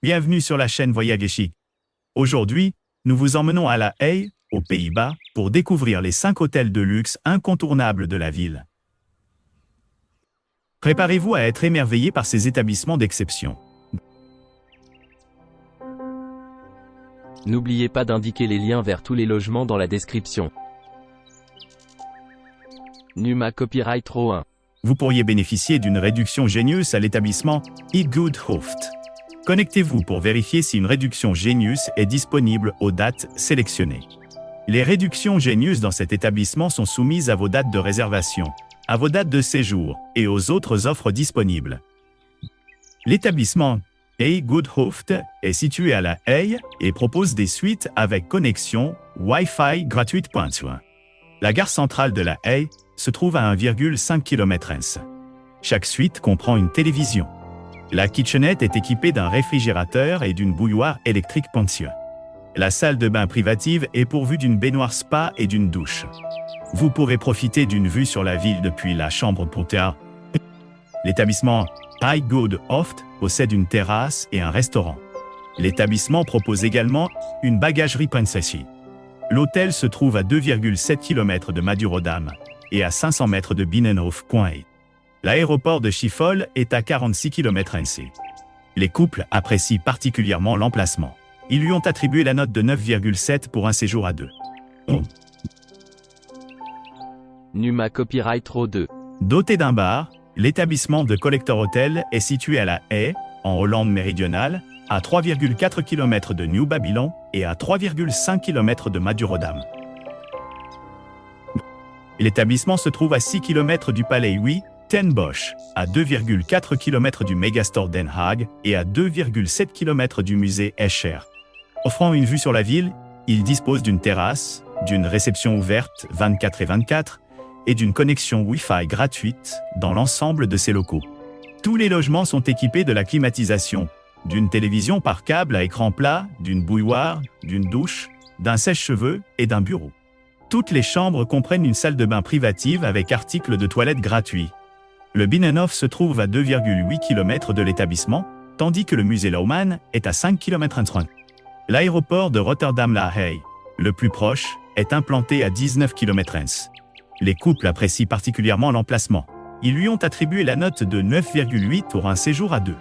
Bienvenue sur la chaîne Voyage Chic. Aujourd'hui, nous vous emmenons à La Haye, aux Pays-Bas, pour découvrir les 5 hôtels de luxe incontournables de la ville. Préparez-vous à être émerveillé par ces établissements d'exception. N'oubliez pas d'indiquer les liens vers tous les logements dans la description. Numa Copyright Row 1. Vous pourriez bénéficier d'une réduction Genius à l'établissement Eat Good Hoofd. Connectez-vous pour vérifier si une réduction Genius est disponible aux dates sélectionnées. Les réductions Genius dans cet établissement sont soumises à vos dates de réservation, à vos dates de séjour et aux autres offres disponibles. L'établissement Eat Good Hoofd est situé à La Haye et propose des suites avec connexion Wi-Fi gratuite. La gare centrale de La Haye se trouve à 1,5 km. Chaque suite comprend une télévision. La kitchenette est équipée d'un réfrigérateur et d'une bouilloire électrique pension. La salle de bain privative est pourvue d'une baignoire spa et d'une douche. Vous pourrez profiter d'une vue sur la ville depuis la chambre Potter. L'établissement Eat Good Hoofd possède une terrasse et un restaurant. L'établissement propose également une bagagerie princessie. L'hôtel se trouve à 2,7 km de Madurodam et à 500 mètres de Binnenhof. L'aéroport de Schiphol est à 46 km. Les couples apprécient particulièrement l'emplacement. Ils lui ont attribué la note de 9,7 pour un séjour à 2. Numa Copyright Row 2. Doté d'un bar, l'établissement de Collector Hotel est situé à La Haye, en Hollande méridionale, à 3,4 km de New Babylon et à 3,5 km de Madurodam. L'établissement se trouve à 6 km du palais Louis Ten Bosch, à 2,4 km du Megastore Den Haag et à 2,7 km du musée Escher. Offrant une vue sur la ville, il dispose d'une terrasse, d'une réception ouverte 24/24 et d'une connexion Wi-Fi gratuite dans l'ensemble de ses locaux. Tous les logements sont équipés de la climatisation, d'une télévision par câble à écran plat, d'une bouilloire, d'une douche, d'un sèche-cheveux et d'un bureau. Toutes les chambres comprennent une salle de bain privative avec articles de toilette gratuits. Le Binnenhof se trouve à 2,8 km de l'établissement, tandis que le musée Laumann est à 5 km. L'aéroport de Rotterdam-La Haye, le plus proche, est implanté à 19 km. Les couples apprécient particulièrement l'emplacement. Ils lui ont attribué la note de 9,8 pour un séjour à 2.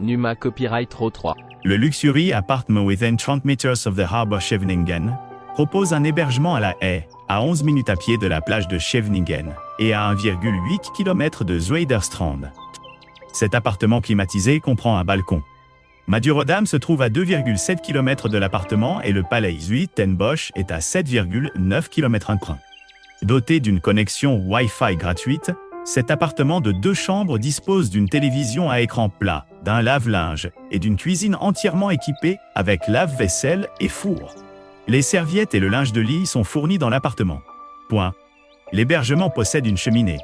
Numa Copyright Row 3. Le Luxury Apartment Within 30 Meters of the Harbour Scheveningen propose un hébergement à La Haye, à 11 minutes à pied de la plage de Scheveningen et à 1,8 km de Zuiderstrand. Cet appartement climatisé comprend un balcon. Madurodam se trouve à 2,7 km de l'appartement et le palais Louis Ten Bosch est à 7,9 km. Doté d'une connexion Wi-Fi gratuite, cet appartement de 2 chambres dispose d'une télévision à écran plat, d'un lave-linge et d'une cuisine entièrement équipée avec lave-vaisselle et four. Les serviettes et le linge de lit sont fournis dans l'appartement. L'hébergement possède une cheminée.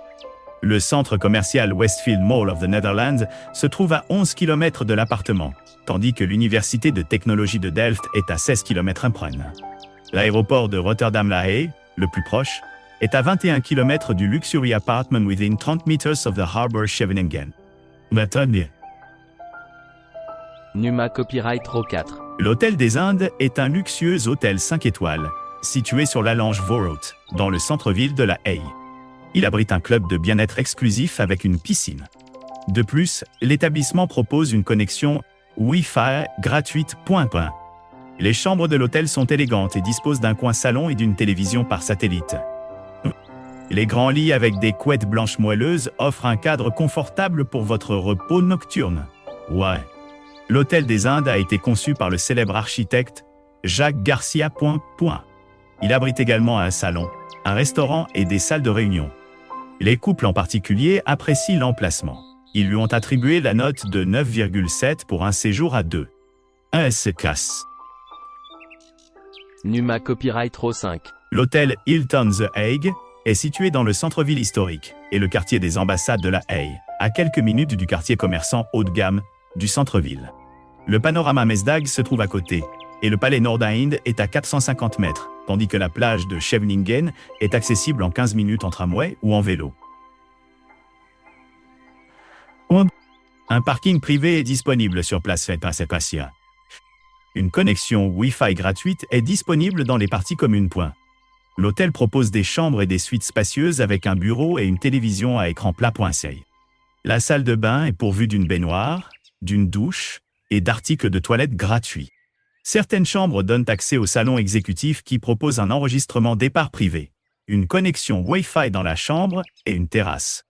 Le centre commercial Westfield Mall of the Netherlands se trouve à 11 km de l'appartement, tandis que l'université de technologie de Delft est à 16 km. L'aéroport de Rotterdam-La Haye, le plus proche, est à 21 km du Luxury Apartment Within 30 Meters of the Harbour Scheveningen. Numa Copyright Row 4. L'Hôtel des Indes est un luxueux hôtel 5 étoiles, situé sur la Lange Voorhout, dans le centre-ville de La Haye. Il abrite un club de bien-être exclusif avec une piscine. De plus, l'établissement propose une connexion Wi-Fi gratuite. Les chambres de l'hôtel sont élégantes et disposent d'un coin salon et d'une télévision par satellite. Les grands lits avec des couettes blanches moelleuses offrent un cadre confortable pour votre repos nocturne. L'Hôtel des Indes a été conçu par le célèbre architecte Jacques Garcia. Il abrite également un salon, un restaurant et des salles de réunion. Les couples en particulier apprécient l'emplacement. Ils lui ont attribué la note de 9,7 pour un séjour à 2. Numa Copyright Row 5. L'hôtel Hilton The Hague est situé dans le centre-ville historique et le quartier des ambassades de La Haye, à quelques minutes du quartier commerçant haut de gamme du centre-ville. Le panorama Mesdag se trouve à côté, et le palais Noordeinde est à 450 mètres, tandis que la plage de Scheveningen est accessible en 15 minutes en tramway ou en vélo. Un parking privé est disponible sur place Passia. Une connexion Wi-Fi gratuite est disponible dans les parties communes. L'hôtel propose des chambres et des suites spacieuses avec un bureau et une télévision à écran plat. La salle de bain est pourvue d'une baignoire, d'une douche et d'articles de toilette gratuits. Certaines chambres donnent accès au salon exécutif qui propose un enregistrement départ privé, une connexion Wi-Fi dans la chambre et une terrasse.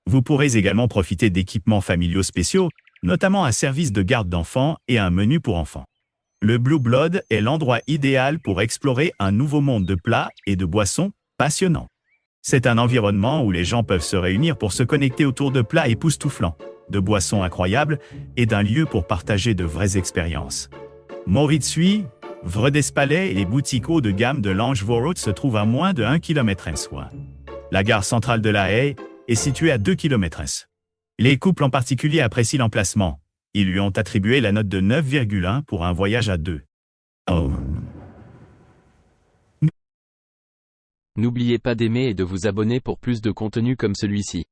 Vous pourrez également profiter d'équipements familiaux spéciaux, notamment un service de garde d'enfants et un menu pour enfants. Le Blue Blood est l'endroit idéal pour explorer un nouveau monde de plats et de boissons passionnants. C'est un environnement où les gens peuvent se réunir pour se connecter autour de plats époustouflants, de boissons incroyables et d'un lieu pour partager de vraies expériences. Mauritz-Huy, Vredespalais et les boutiques haut de gamme de Langevoorroute se trouvent à moins de 1 km. La gare centrale de La Haye est située à 2 km. Les couples en particulier apprécient l'emplacement. Ils lui ont attribué la note de 9,1 pour un voyage à deux. N'oubliez pas d'aimer et de vous abonner pour plus de contenu comme celui-ci.